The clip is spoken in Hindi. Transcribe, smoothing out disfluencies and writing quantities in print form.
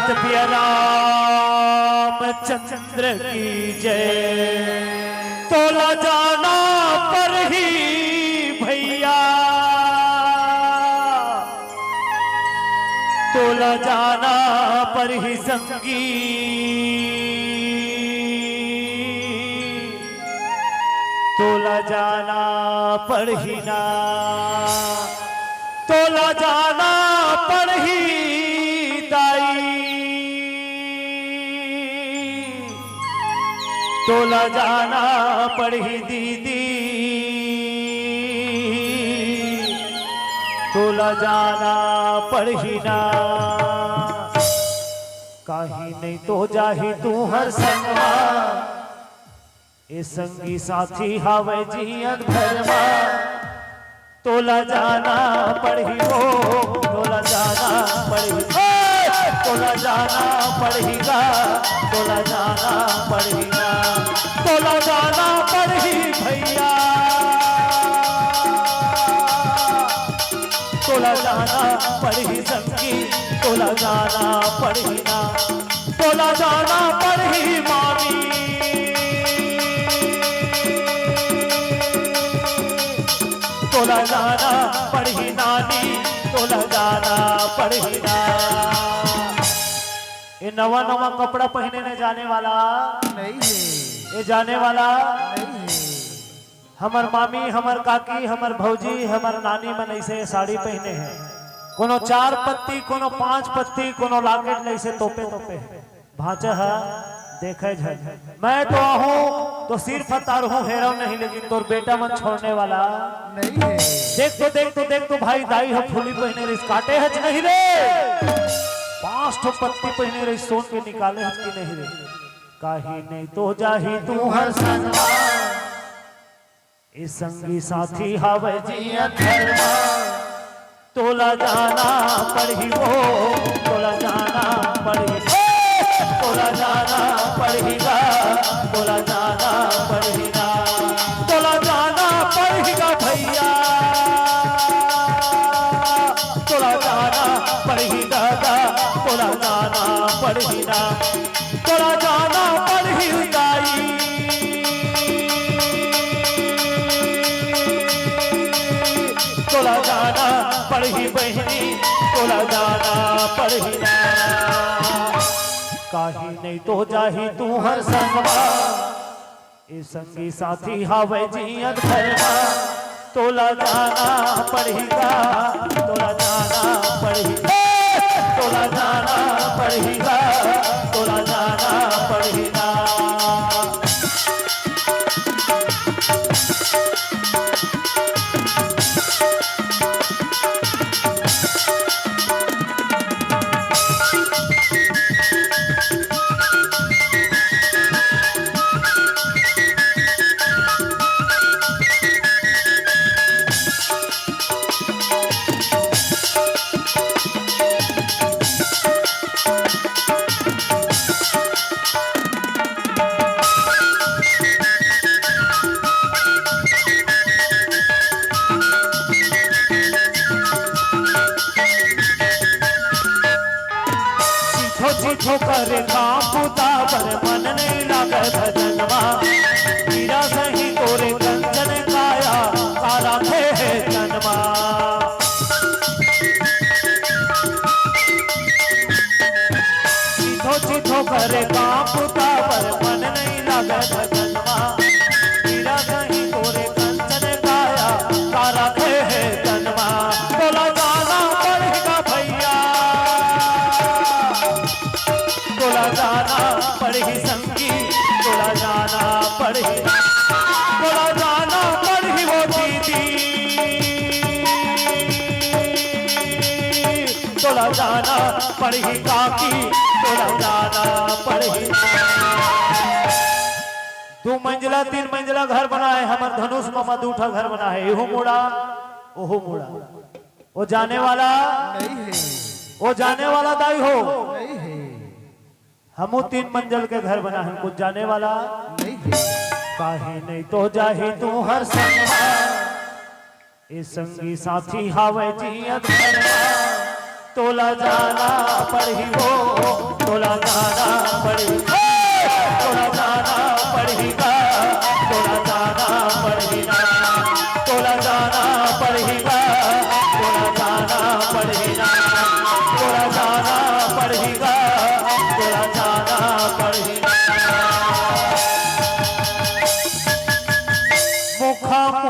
भरत पिया रामचंद्र की जय। तोला जाना पर ही भैया, तोला जाना पर ही संगी, तोला जाना पर ही ना, तोला जाना पर ही दाई, तोला जाना पर ही दीदी, तोला जाना पर ही ना। काही नहीं तो जाही तू हर संगवा, ए संगी साथी हावे जियन भरमा। तोला जाना पड़ही हो, तोला जाना पड़ही, तोला जाना पड़हीगा, तोला जाना पड़हीगा, तोला जाना पड़ही भैया, तोला जाना पड़ही संगी, तोला जाना पड़ही ना, तोला जाना पड़ही मामी, तोला जाना पड़ही नानी, तोला जाना पड़ही ना। ये नवा नवा कपड़ा पहने ने जाने वाला नहीं है, ये जाने वाला नहीं है। हमर मामी, हमर काकी, हमर भौजी, हमर नानी मन ऐसे साड़ी पहने हैं, कोनो 4 पत्ती, कोनो 5 पत्ती, कोनो लाकेट ऐसे तोपे तोपे भाचा है देखे झ। मैं तो हूँ तो सिर्फ तार हूँ हेरो नहीं, लेकिन तोर बेटा मन छोड़ने वाला नहीं है। देख तो देख तो देख तो भाई दाई हो फूली पहने रही, काटे हज नहीं रे, 5 ठो पत्ती पहने रही, सोन के निकाले हज की नहीं रे। काही नहीं तो जाही तू हर संगवा, इस संगी साथी हावे जियन भरमा। तोला जाना पड़ही वो, तोला जाना पड़ही, तोला जाना पड़हीगा, तोला जाना पड़हीगा, तोला जाना पड़हीगा भैया, तोला जाना पड़ही दादा, तोला जाना पड़ही ना, तोला जाना पड़ही दाई, तोला जाना पड़ही बहनी, तोला जाना पड़ही ना। काही नहीं तो जाही तू हर संगवा, ए संगी साथी हावे जियन भरमा। तोला जाना पड़हीगा, तोला जाना पड़ही, तोला जाना पड़हीगा, तोला जाना पड़ही ना। सीखो करे काम पुता पर मन नहीं लागे भजनवा, मीरा सही तोरे कंचन काया, काला थे है जन्मा। सीखो करे काम पुता पर मन नहीं लागे भजनवा, मीरा सही तोरे कंचन काया, काला थे है जन्मा। तोला जाना पड़ेगा भैया, तोला जाना पड़ही संगी, तोला जाना पड़ही, तोला जाना पड़ही वो दीदी, तोला जाना पड़ही काकी, तोला जाना पड़ही। 2 मंजिला 3 मंजिला घर बनाए हमर धनुष मामा, 2 ठा घर बनाए, एहू मुड़ा ओहू मुड़ा। वो जाने वाला नहीं है, वो जाने वाला दाई हो नहीं है। हमू 3 मंजिल के घर बना है, कुछ जाने वाला नहीं है। काहे नहीं तो जाही तू हर संगवा, ए संगी साथी हावे जियन भरमा। तोला जाना पड़ही हो, तोला जाना पड़ी, तोला जाना